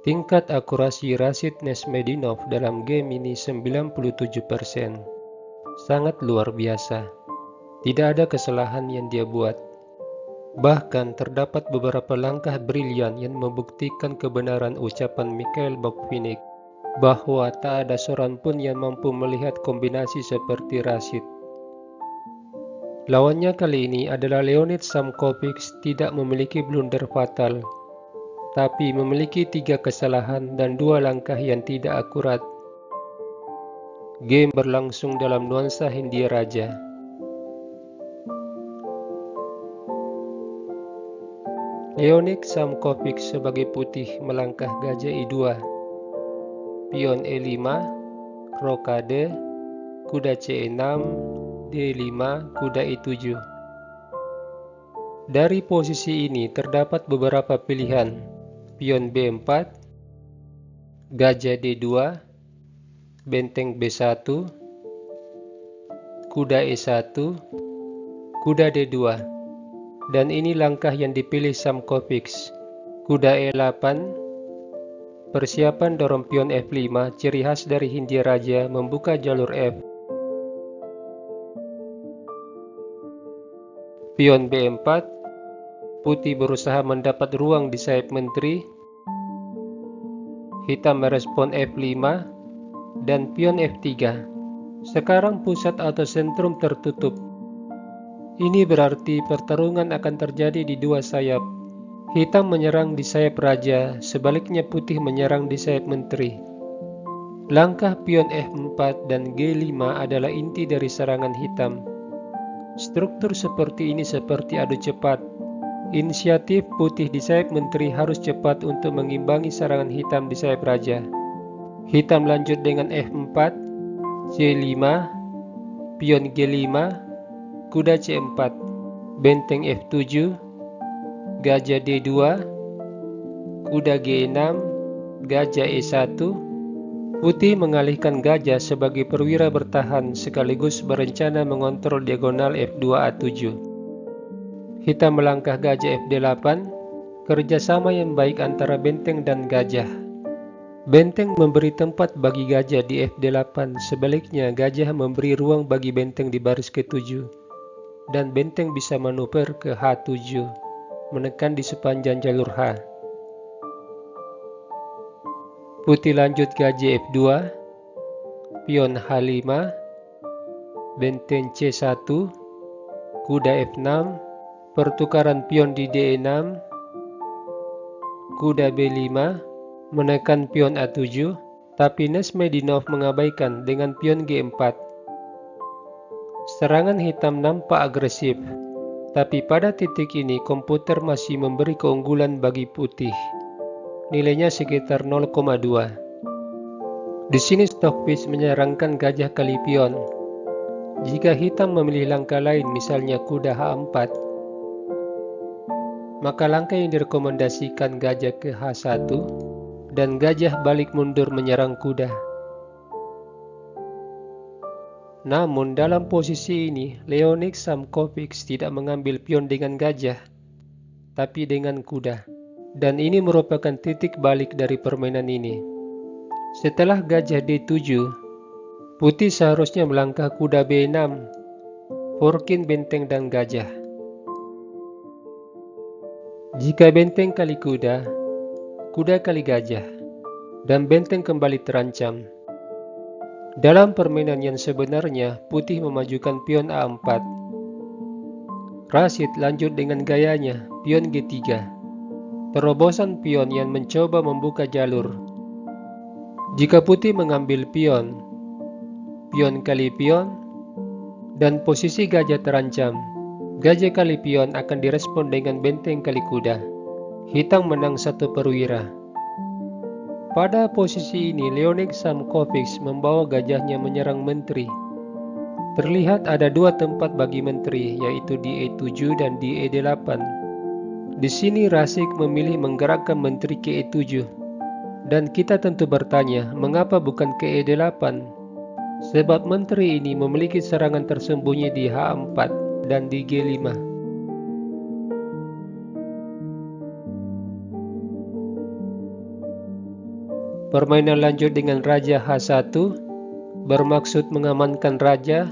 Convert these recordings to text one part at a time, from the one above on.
Tingkat akurasi Rashid Neshmedinov dalam game ini 97%. Sangat luar biasa. Tidak ada kesalahan yang dia buat. Bahkan terdapat beberapa langkah brilian yang membuktikan kebenaran ucapan Mikhail Botvinnik bahwa tak ada seorang pun yang mampu melihat kombinasi seperti Rashid. Lawannya kali ini adalah Leonid Samkovic, tidak memiliki blunder fatal, tapi memiliki 3 kesalahan dan 2 langkah yang tidak akurat. Game berlangsung dalam nuansa Hindia Raja. Leonid Samkovic sebagai putih melangkah gajah I2, pion E5, rokade, kuda C6, D5, kuda I7. Dari posisi ini terdapat beberapa pilihan: pion B4, gajah D2, benteng B1, kuda E1, kuda D2. Dan ini langkah yang dipilih Samkovic. Kuda E8, persiapan dorong pion F5, ciri khas dari Hindia Raja, membuka jalur F. Pion B4, putih berusaha mendapat ruang di sayap menteri. Hitam merespon F5 dan pion F3. Sekarang pusat atau sentrum tertutup. Ini berarti pertarungan akan terjadi di 2 sayap. Hitam menyerang di sayap raja, sebaliknya putih menyerang di sayap menteri. Langkah pion F4 dan G5 adalah inti dari serangan hitam. Struktur seperti ini seperti adu cepat. Inisiatif putih di sayap menteri harus cepat untuk mengimbangi serangan hitam di sayap raja. Hitam lanjut dengan F4, C5, pion G5, kuda C4, benteng F7, gajah D2, kuda G6, gajah E1. Putih mengalihkan gajah sebagai perwira bertahan sekaligus berencana mengontrol diagonal F2A7. Hitam melangkah gajah FD8, kerjasama yang baik antara benteng dan gajah. Benteng memberi tempat bagi gajah di FD8, sebaliknya gajah memberi ruang bagi benteng di baris ke-7. Dan benteng bisa manuver ke H7, menekan di sepanjang jalur H. Putih lanjut gajah F2, pion H5, benteng C1, kuda F6, pertukaran pion di D6, kuda B5, menekan pion A7, tapi Neshmedinov mengabaikan dengan pion G4. Serangan hitam nampak agresif, tapi pada titik ini komputer masih memberi keunggulan bagi putih. Nilainya sekitar 0,2. Di sini Stockfish menyarankan gajah kali pion. Jika hitam memilih langkah lain, misalnya kuda H4, maka langkah yang direkomendasikan gajah ke H1 dan gajah balik mundur menyerang kuda. Namun dalam posisi ini, Leonid Samkovic tidak mengambil pion dengan gajah, tapi dengan kuda. Dan ini merupakan titik balik dari permainan ini. Setelah gajah D7, putih seharusnya melangkah kuda B6, forkin benteng dan gajah. Jika benteng kali kuda, kuda kali gajah, dan benteng kembali terancam. Dalam permainan yang sebenarnya, putih memajukan pion A4. Rashid lanjut dengan gayanya, pion G3. Terobosan pion yang mencoba membuka jalur. Jika putih mengambil pion, pion kali pion, dan posisi gajah terancam, gajah kali pion akan direspon dengan benteng kali kuda. Hitam menang 1 perwira. Pada posisi ini, Leonid Samkovic membawa gajahnya menyerang menteri. Terlihat ada 2 tempat bagi menteri, yaitu di E7 dan di ED8. Di sini Rashid memilih menggerakkan menteri ke E7. Dan kita tentu bertanya, mengapa bukan ke ED8? Sebab menteri ini memiliki serangan tersembunyi di H4 dan di G5. Permainan lanjut dengan Raja H1, bermaksud mengamankan raja,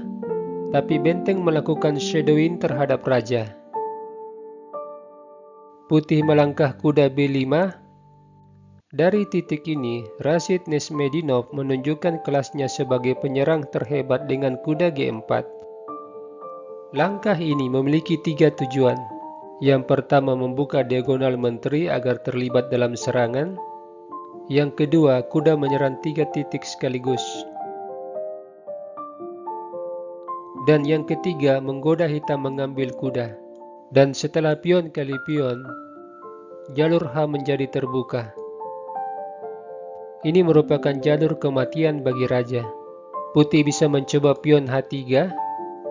tapi benteng melakukan shadowing terhadap raja. Putih melangkah kuda B5. Dari titik ini, Rashid Nesmedinov menunjukkan kelasnya sebagai penyerang terhebat dengan kuda G4. Langkah ini memiliki 3 tujuan. Yang pertama, membuka diagonal menteri agar terlibat dalam serangan. Yang kedua, kuda menyerang 3 titik sekaligus. Dan yang ketiga, menggoda hitam mengambil kuda. Dan setelah pion kali pion, jalur H menjadi terbuka. Ini merupakan jalur kematian bagi raja. Putih bisa mencoba pion H3,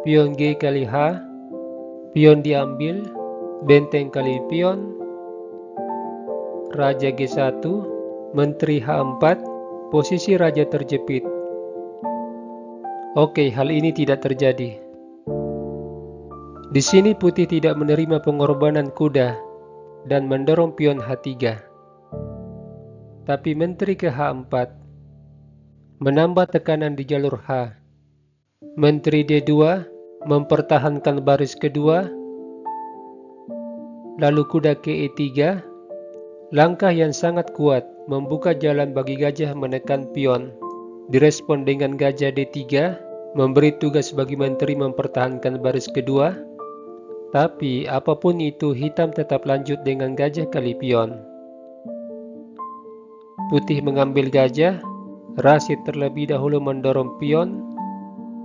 pion G kali H, pion diambil, benteng kali pion, raja G1, menteri H4, posisi raja terjepit. Oke, hal ini tidak terjadi. Di sini putih tidak menerima pengorbanan kuda dan mendorong pion H3. Tapi menteri ke H4 menambah tekanan di jalur H. Menteri D2 mempertahankan baris kedua, lalu kuda ke E3, langkah yang sangat kuat membuka jalan bagi gajah menekan pion. Direspon dengan gajah D3, memberi tugas bagi menteri mempertahankan baris kedua, tapi apapun itu hitam tetap lanjut dengan gajah kali pion. Putih mengambil gajah, Rashid terlebih dahulu mendorong pion,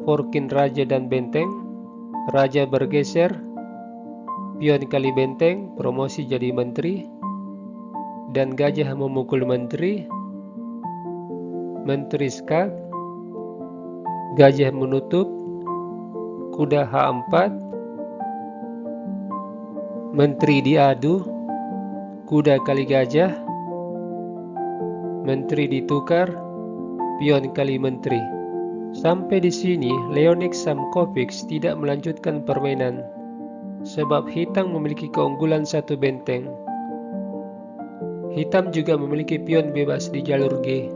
forkin raja dan benteng, raja bergeser, pion kali benteng, promosi jadi menteri, dan gajah memukul menteri, menteri skak, gajah menutup, kuda H4, menteri diadu, kuda kali gajah, menteri ditukar, pion kali menteri. Sampai di sini, Leonid Samkovic tidak melanjutkan permainan, sebab hitam memiliki keunggulan 1 benteng. Hitam juga memiliki pion bebas di jalur G.